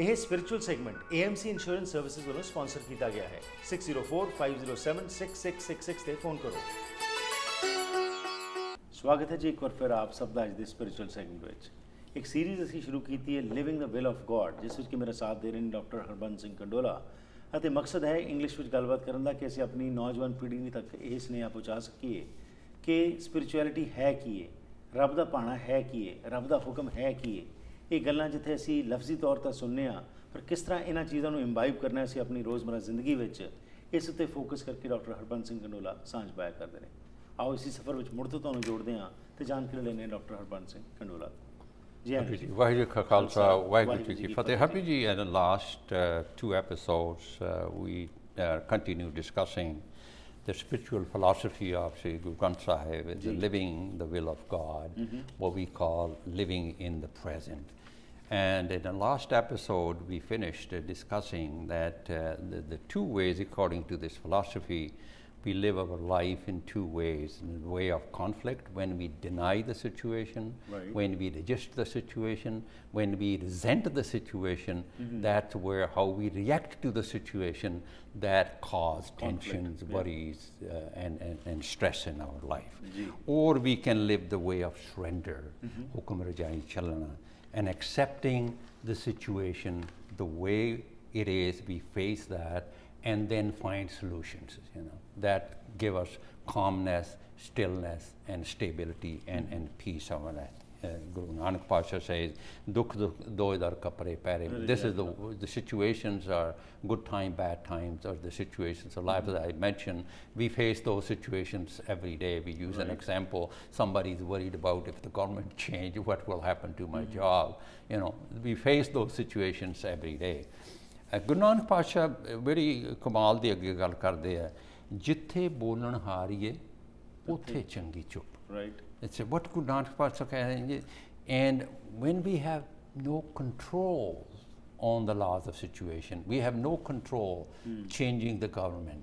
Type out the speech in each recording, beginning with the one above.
ਇਹ spiritual segment AMC insurance services ਵੱਲੋਂ sponsor ਕੀਤਾ ਗਿਆ ਹੈ 6045076666 ਤੇ ਫੋਨ ਕਰੋ। ਸਵਾਗਤ ਹੈ ਜੀ ਇੱਕ ਵਾਰ ਫਿਰ ਆਪ ਸਭ ਦਾ ਅੱਜ ਦੇ ਸਪਿਰਚੁਅਲ ਸੈਗਮੈਂਟ ਵਿੱਚ। ਇੱਕ ਸੀਰੀਜ਼ ਅਸੀਂ ਸ਼ੁਰੂ ਕੀਤੀ ਹੈ living the will of god, ਜਿਸ ਵਿੱਚ ਕਿ ਮੇਰਾ ਸਾਥ ਦੇ ਰਹੇ ਨੇ ਡਾਕਟਰ ਹਰਬੰਸ ਸਿੰਘ ਕੰਡੋਲਾ, ਅਤੇ ਮਕਸਦ ਹੈ ਇੰਗਲਿਸ਼ ਵਿੱਚ ਗੱਲਬਾਤ ਕਰਨ ਦਾ ਕਿ ਅਸੀਂ ਆਪਣੀ ਨੌਜਵਾਨ ਪੀੜ੍ਹੀ ਤੱਕ ਇਹ ਸੁਨੇਹਾ ਪਹੁੰਚਾ ਸਕੀਏ ਕਿ ਸਪਿਰਚੁਅਲਿਟੀ ਹੈ ਕੀ ਹੈ, ਰੱਬ ਦਾ ਭਾਣਾ ਹੈ ਕੀ ਹੈ, ਰੱਬ ਦਾ ਹੁਕਮ ਹੈ ਕੀ ਹੈ। ਇਹ ਗੱਲਾਂ ਜਿੱਥੇ ਅਸੀਂ ਲਫ਼ਜ਼ੀ ਤੌਰ 'ਤੇ ਸੁਣਨੇ ਹਾਂ, ਪਰ ਕਿਸ ਤਰ੍ਹਾਂ ਇਹਨਾਂ ਚੀਜ਼ਾਂ ਨੂੰ ਇੰਬਾਈਬ ਕਰਨਾ ਅਸੀਂ ਆਪਣੀ ਰੋਜ਼ਮਰਾ ਜ਼ਿੰਦਗੀ ਵਿੱਚ, ਇਸ ਉੱਤੇ ਫੋਕਸ ਕਰਕੇ ਡਾਕਟਰ ਹਰਬੰਸ ਸਿੰਘ ਕੰਡੋਲਾ ਸਾਂਝ ਪਾਇਆ ਕਰਦੇ ਨੇ। ਆਓ ਇसी ਸਫ਼ਰ ਵਿੱਚ ਮੁੜ ਤੋਂ ਤੁਹਾਨੂੰ ਜੋੜਦੇ ਹਾਂ ਤੇ ਜਾਣਕਾਰੀ ਲੈਂਦੇ ਹਾਂ ਡਾਕਟਰ ਹਰਬੰਸ ਸਿੰਘ ਕੰਡੋਲਾ ਜੀ। ਵਾਹਿਗੁਰੂ ਕਾ ਖਾਲਸਾ ਵਾਹਿਗੁਰੂ ਜੀ ਕੀ ਫਤਿਹ। Happy ji, in the last two episodes we continue discussing the spiritual philosophy of Sri Guru Granth Sahib, the living the will of God, what we call living in the present. And in the last episode we finished discussing that the two ways according to this philosophy we live our life in two ways. In the way of conflict, when we deny the situation, when we resist the situation, when we resent the situation, that's where how we react to the situation that cause tensions, worries, and stress in our life. Or we can live the way of surrender, hukum rajai chalana, and accepting the situation the way it is, we face that, and then find solutions, that give us calmness, stillness, and stability, and peace of that. Guru Nanak Pasha says, "Dukh do idar kapre pehre." This is the situations are good time, bad times, or the situations of life that I mentioned. We face those situations every day. We use an example: somebody is worried about if the government change, what will happen to my job. We face those situations every day. Guru Nanak ਪਾਤਸ਼ਾਹ ਬੜੀ ਕਮਾਲ ਦੀ ਅੱਗੇ ਗੱਲ ਕਰਦੇ ਆ, ਜਿੱਥੇ ਬੋਲਣ ਹਾਰੀਏ ਉੱਥੇ ਚੰਗੀ ਚੁੱਪ। It's what Guru Nanak Pasha says. And when we have no control on the laws of situation, we have no control changing the government,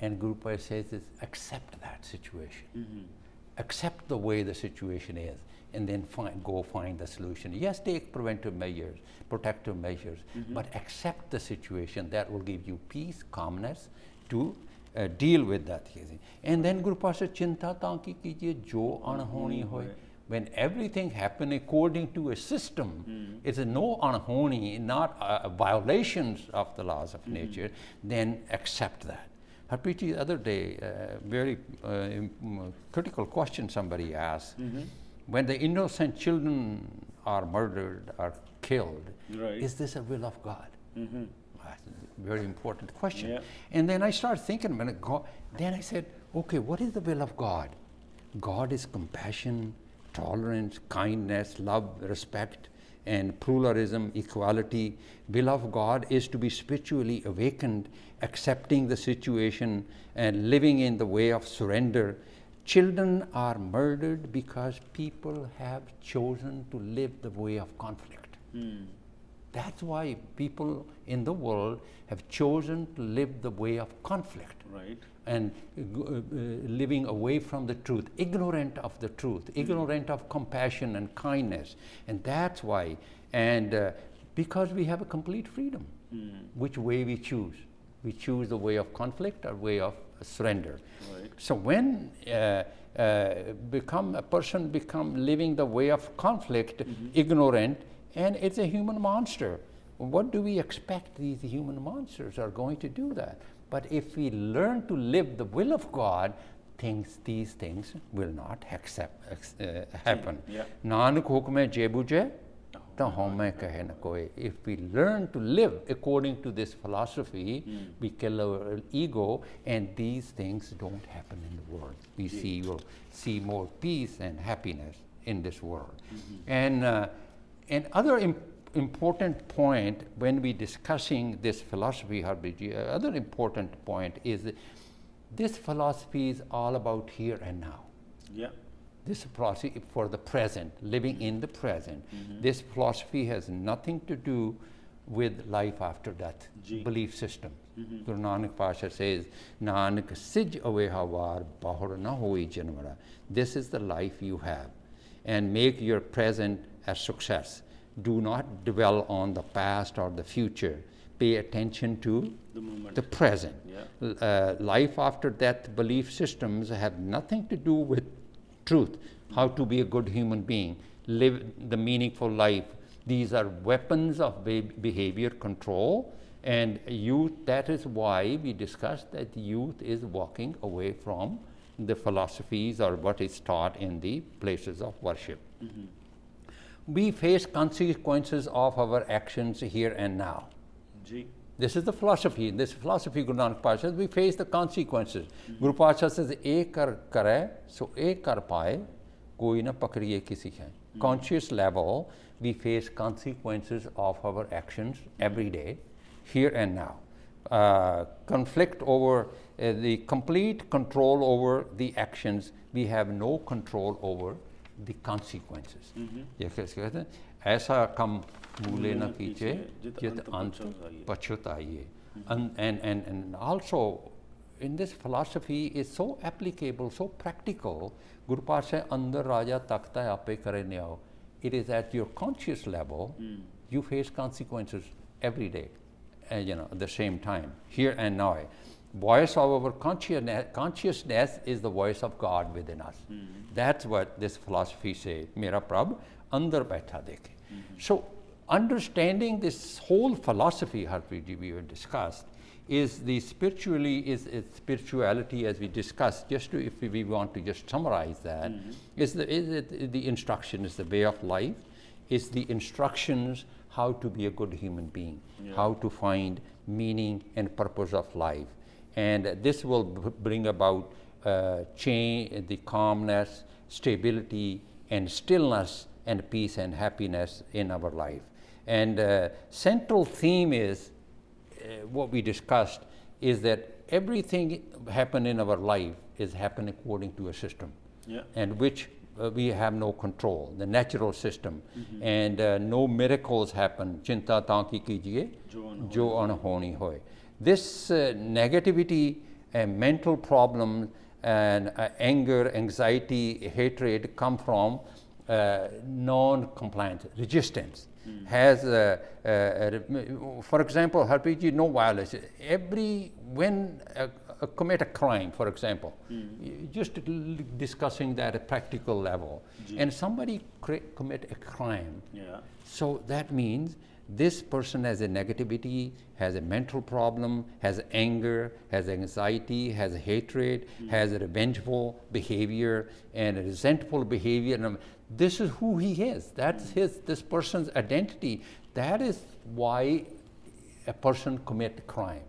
and Guru Pasha says is accept that situation, accept the way the situation is, and then go find the solution. Yes, take preventive measures, protective measures, but accept the situation. That will give you peace, calmness to deal with that. And then Guru Pasha chinta tanki kijiye jo anhoni hoy. When everything happen according to a system, it's no anhoni, not violations of the laws of nature, then accept that. Harpreet ji, the other day, very critical question somebody asked. When the innocent children are murdered or killed, is this a will of God? That's a very important question. And then I started thinking, then I said, okay, what is the will of God? God is compassion, tolerance, kindness, love, respect, and pluralism, equality. Will of God is to be spiritually awakened, accepting the situation and living in the way of surrender. Children are murdered because people have chosen to live the way of conflict. That's why people in the world have chosen to live the way of conflict, and living away from the truth, ignorant of the truth, ignorant of compassion and kindness. And that's why, and because we have a complete freedom, which way we choose. We choose the way of conflict or way of surrender. So when a person become living the way of conflict, ignorant, and it's a human monster. What do we expect? These human monsters are going to do that. But if we learn to live the will of God, these things will not happen. Nanak hukme je bujhe ta home kahe na koi. If we learn to live according to this philosophy, we kill our ego, and these things don't happen in the world. We will see more peace and happiness in this world. And other important point when we discussing this philosophy, Harbiji, other important point is that this philosophy is all about here and now. This philosophy for the present, living in the present. This philosophy has nothing to do with life after death, belief system. Guru Nanak Pasha says, Nanak sij avehawar bahur na hoi janvara. This is the life you have, and make your present a success. do not dwell on the past or the future. Pay attention to The moment. the present. Yeah. Life after death belief systems have nothing to do with truth, how to be a good human being, live the meaningful life. These are weapons of behavior control and youth. That is why we discussed that youth is walking away from the philosophies or what is taught in the places of worship. We face consequences of our actions here and now. Ji. This is the philosophy. In this philosophy, Guru Nanak Path says, we face the consequences. Guru Pacha says, "Ek kare, so ek kar paye, koi na pakriye kisi hai." Conscious level, we face consequences of our actions every day, here and now. Conflict over the complete control over the actions. We have no control over the consequences. ये कैसे कहते हैं? ऐसा कम भूले न कीजिए जित अंत पछताइए. And also in this philosophy is so applicable, so practical. Guru Path says, "Andar raja takta hai ape kare nyao." It is at your conscious level, you face consequences every day, at the same time, here and now. Voice of our consciousness is the voice of God within us. That's what this philosophy says. Mera Prabh andar baitha dekhe. So understanding this whole philosophy, Harpreet we have discussed, is the spirituality as we discussed. Just to, if we want to just summarize that, is the instruction, is the way of life, is the instructions how to be a good human being, how to find meaning and purpose of life. And this will bring about change, the calmness, stability, and stillness, and peace and happiness in our life. And central theme is what we discussed is that everything happen in our life is happen according to a system, and which we have no control, the natural system, and no miracles happen. Chinta taaki kijiye, jo anhoni hoy. This negativity and mental problems and anger, anxiety, hatred come from non-compliance, resistance. Has, for example, Harpreet, no violence. When commit a crime, for example, just discussing that at a practical level, and somebody commit a crime, so that means this person has a negativity, has a mental problem, has anger, has anxiety, has hatred, has a revengeful behavior and a resentful behavior. And this is who he is. That's this person's identity. That is why a person commits crime.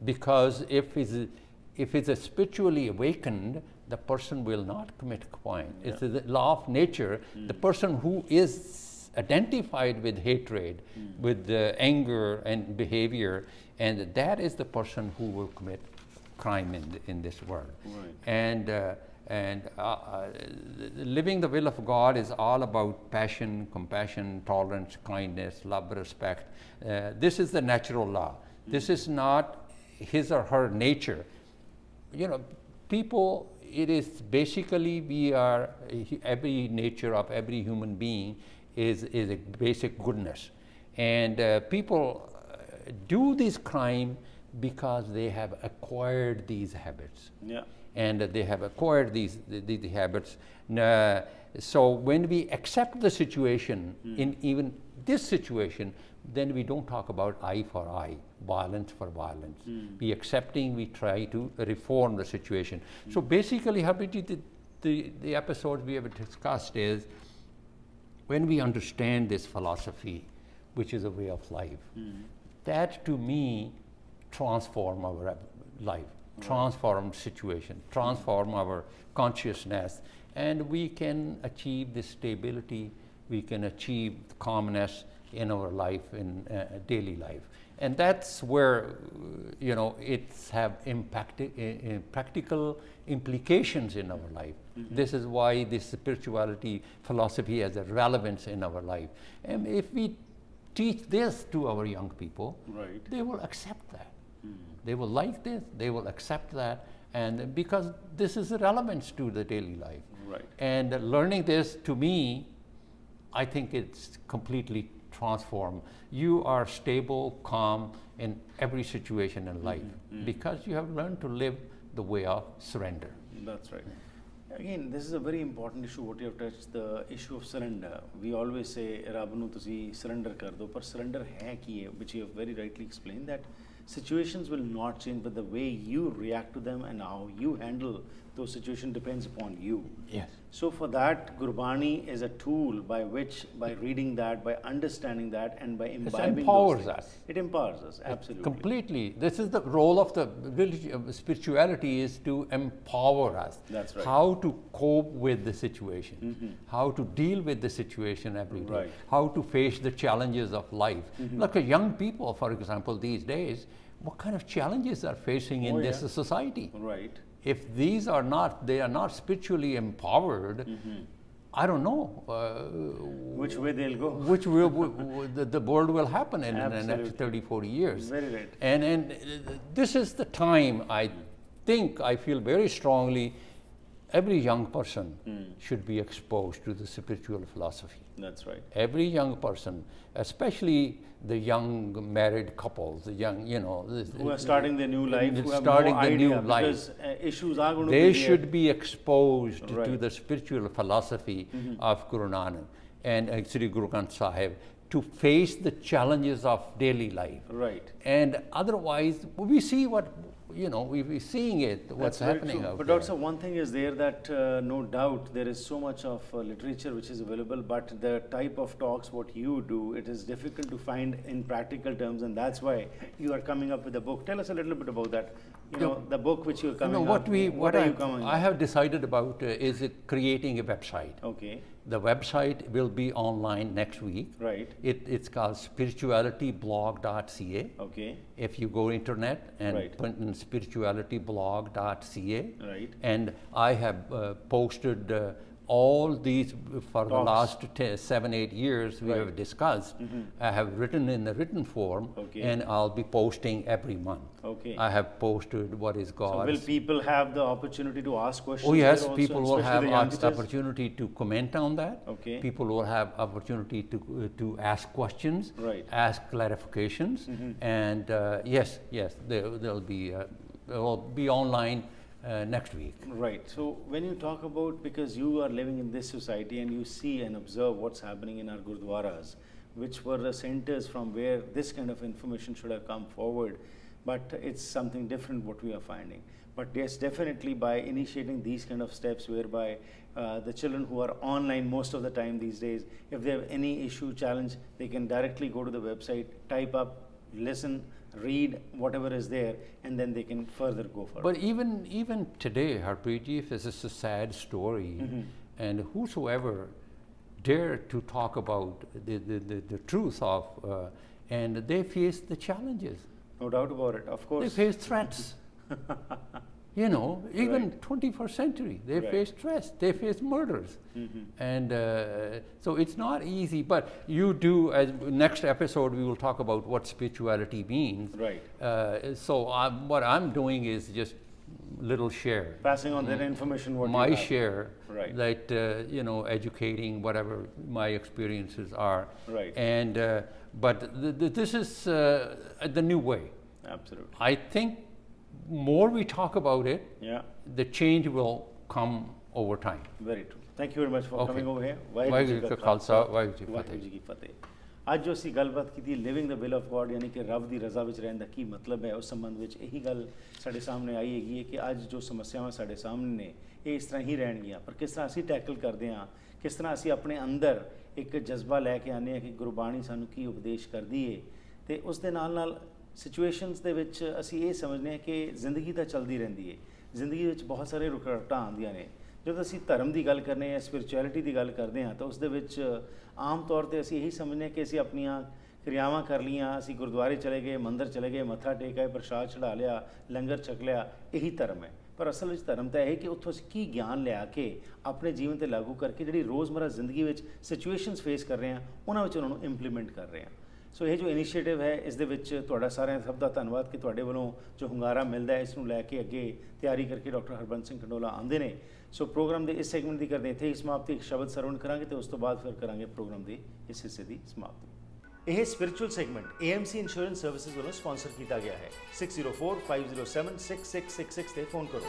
Because if it's a spiritually awakened, the person will not commit crime. It's the law of nature. The person who is identified with hatred, with anger and behavior, and that is the person who will commit crime in this world. And living the will of God is all about passion, compassion, tolerance, kindness, love, respect. This is the natural law. This is not his or her nature. People, it is basically every nature of every human being is a basic goodness. And people do this crime because they have acquired these habits. And they have acquired these habits. So when we accept the situation, in even this situation, then we don't talk about eye for eye, violence for violence. We accepting, we try to reform the situation. So basically, Harpreet, the episodes we have discussed is, when we understand this philosophy, which is a way of life, that to me transform our life, transform situation, transform our consciousness, and we can achieve this stability, we can achieve calmness in our life, in daily life. And that's where, it's have practical implications in our life. This is why this spirituality philosophy has a relevance in our life. And if we teach this to our young people, they will accept that. They will like this, they will accept that, and because this is a relevance to the daily life. And learning this, to me, I think it's completely transformed. You are stable, calm in every situation in life because you have learned to live the way of surrender. That's right. Again, this is a very important issue what you have touched, the issue of surrender. We always say, Rab nu tusi surrender kar do, par surrender hai ki hai, which you have very rightly explained, that situations will not change, but the way you react to them and how you handle those situations depends upon you. Yes. So for that, Gurbani is a tool by which, by reading that, by understanding that, and by imbibing empowers those things, us. it empowers us, absolutely. Completely. This is the role of the spirituality, is to empower us. That's right. How to cope with the situation, how to deal with the situation every day, Right. how to face the challenges of life. Look at young people, for example, these days, what kind of challenges are facing in this society? Right. If these are not, they are not spiritually empowered, I don't know Which way they'll go. which will the world will happen in the Absolutely. next 30, 40 years. Very right. And this is the time, I think, I feel very strongly, every young person should be exposed to the spiritual philosophy. That's right. Every young person, especially the young married couples, the young, Who are starting their new life, who have starting no the idea, new life. because issues are going to They be there. should be exposed to Right. the spiritual philosophy of Guru Nanak and Sri Guru Granth Sahib to face the challenges of daily life. Right. And otherwise, we see what, we're seeing it, what's That's very happening true. out But there. also one thing is there that no doubt there is so much of literature which is available, but the type of talks what you do, it is difficult to find in practical terms, and that's why you are coming up with a book. Tell us a little bit about that. The book which you are coming No, up. What are you coming I up? have decided about is creating a website. Okay. The website will be online next week. Right. It's called spiritualityblog.ca. Okay. If you go internet and Right. put in spiritualityblog.ca, Right. and I have posted all these for the Talks. last 7, 8 years we Right. have discussed. I have written in the written form, Okay. and I'll be posting every month. Okay. I have posted what is So God's. will people have the opportunity to ask questions? Oh yes, there also, people will have especially the youngsters? opportunity to comment on that. Okay. People will have opportunity to ask questions, Right. ask clarifications, and yes, they'll be online next week. Right. So when you talk about, because you are living in this society and you see and observe what's happening in our gurdwaras, which were the centers from where this kind of information should have come forward, but it's something different what we are finding. But yes, definitely by initiating these kind of steps whereby the children who are online most of the time these days, if they have any issue, challenge, they can directly go to the website, type up, listen, read whatever is there, and then they can further go further. But even today, Harpreet, if this is a sad story, and whosoever dare to talk about the truth of, and they face the challenges. No doubt about it, of They course. face threats. Even Right. 21st century, they Right. face threats, they face murders. And so it's not easy, but you do, as next episode, we will talk about what spirituality means. Right. So what I'm doing is just little share. Passing on that information, what My you have. share, Right. that, educating whatever my experiences are. Right. And, but this is the new way. Absolutely. I think more we talk about it, Yeah, the change will come over time. very true. Thank you very much for Okay. coming over here. Waheguru ji ਕਾ ਖਾਲਸਾ, ਵਾਹਿਗੁਰੂ ਜੀ ਕੀ ਵਾਹਿਗੁਰੂ ਜੀ ਕੀ ਫਤਿਹ। ਅੱਜ ਜੋ ਅਸੀਂ ਗੱਲਬਾਤ ਕੀਤੀ living the will of God, ਯਾਨੀ ਕਿ ਰੱਬ ਦੀ ਰਜ਼ਾ ਵਿੱਚ ਰਹਿਣ ਦਾ ਕੀ ਮਤਲਬ ਹੈ, ਉਸ ਸੰਬੰਧ ਵਿੱਚ ਇਹੀ ਗੱਲ ਸਾਡੇ ਸਾਹਮਣੇ ਆਈ ਹੈਗੀ ਹੈ ਕਿ ਅੱਜ ਜੋ ਸਮੱਸਿਆਵਾਂ ਸਾਡੇ ਸਾਹਮਣੇ ਨੇ ਇਹ ਇਸ ਤਰ੍ਹਾਂ ਹੀ ਰਹਿਣਗੀਆਂ, ਪਰ ਕਿਸ ਤਰ੍ਹਾਂ ਅਸੀਂ ਟੈਕਲ ਕਰਦੇ ਹਾਂ, ਕਿਸ ਤਰ੍ਹਾਂ ਅਸੀਂ ਆਪਣੇ ਅੰਦਰ ਇੱਕ ਜਜ਼ਬਾ ਲੈ ਕੇ ਆਉਂਦੇ ਹਾਂ ਕਿ ਗੁਰਬਾਣੀ ਸਾਨੂੰ ਕੀ ਉਪਦੇਸ਼ ਕਰਦੀ ਹੈ, ਅਤੇ ਉਸ ਦੇ ਨਾਲ ਸਿਚੁਏਸ਼ਨਸ ਦੇ ਵਿੱਚ ਅਸੀਂ ਇਹ ਸਮਝਦੇ ਹਾਂ ਕਿ ਜ਼ਿੰਦਗੀ ਤਾਂ ਚੱਲਦੀ ਰਹਿੰਦੀ ਹੈ, ਜ਼ਿੰਦਗੀ ਵਿੱਚ ਬਹੁਤ ਸਾਰੇ ਰੁਕਾਵਟਾਂ ਆਉਂਦੀਆਂ ਨੇ। ਜਦੋਂ ਅਸੀਂ ਧਰਮ ਦੀ ਗੱਲ ਕਰਨੇ ਜਾਂ ਸਪਿਰਿਚੁਅਲਿਟੀ ਦੀ ਗੱਲ ਕਰਦੇ ਹਾਂ ਤਾਂ ਉਸ ਦੇ ਵਿੱਚ ਆਮ ਤੌਰ 'ਤੇ ਅਸੀਂ ਇਹੀ ਸਮਝਦੇ ਹਾਂ ਕਿ ਅਸੀਂ ਆਪਣੀਆਂ ਕਿਰਿਆਵਾਂ ਕਰ ਲਈਆਂ, ਅਸੀਂ ਗੁਰਦੁਆਰੇ ਚਲੇ ਗਏ, ਮੰਦਿਰ ਚਲੇ ਗਏ, ਮੱਥਾ ਟੇਕ ਆਏ, ਪ੍ਰਸ਼ਾਦ ਚੜਾ ਲਿਆ, ਲੰਗਰ ਛਕ ਲਿਆ, ਇਹੀ ਧਰਮ ਹੈ। ਪਰ ਅਸਲ ਵਿੱਚ ਧਰਮ ਤਾਂ ਇਹ ਹੈ ਕਿ ਉੱਥੋਂ ਅਸੀਂ ਕੀ ਗਿਆਨ ਲਿਆ ਕੇ ਆਪਣੇ ਜੀਵਨ 'ਤੇ ਲਾਗੂ ਕਰਕੇ ਜਿਹੜੀ ਰੋਜ਼ਮਰਾ ਜ਼ਿੰਦਗੀ ਵਿੱਚ ਸਿਚੁਏਸ਼ਨਸ ਫੇਸ ਕਰ ਰਹੇ ਹਾਂ ਉਹਨਾਂ ਵਿੱਚ ਉਹਨਾਂ ਨੂੰ ਇੰਪਲੀਮੈਂਟ ਕਰ ਰਹੇ ਹਾਂ। ਸੋ ਇਹ ਜੋ ਇਨੀਸ਼ੀਏਟਿਵ ਹੈ ਇਸ ਦੇ ਵਿੱਚ ਤੁਹਾਡਾ ਸਾਰਿਆਂ ਸਭ ਦਾ ਧੰਨਵਾਦ ਕਿ ਤੁਹਾਡੇ ਵੱਲੋਂ ਜੋ ਹੁੰਗਾਰਾ ਮਿਲਦਾ ਹੈ ਇਸ ਨੂੰ ਲੈ ਕੇ ਅੱਗੇ ਤਿਆਰੀ ਕਰਕੇ ਡਾਕਟਰ ਹਰਬੰਸ ਸਿੰਘ ਕੰਡੋਲਾ ਆਉਂਦੇ ਨੇ। ਸੋ ਪ੍ਰੋਗਰਾਮ ਦੇ ਇਸ ਸੈਗਮੈਂਟ ਦੀ ਕਰਦੇ ਇੱਥੇ ਹੀ ਸਮਾਪਤੀ। ਇੱਕ ਸ਼ਬਦ ਸਰਵਣ ਕਰਾਂਗੇ ਤੇ ਉਸ ਤੋਂ ਬਾਅਦ ਫਿਰ ਕਰਾਂਗੇ ਪ੍ਰੋਗਰਾਮ ਦੇ ਇਸ ਹਿੱਸੇ ਦੀ ਸਮਾਪਤੀ। ਇਹ spiritual segment AMC insurance services ਵੱਲੋਂ ਸਪਾਂਸਰ ਕੀਤਾ ਗਿਆ ਹੈ। 6045076666 ਤੇ ਫੋਨ ਕਰੋ।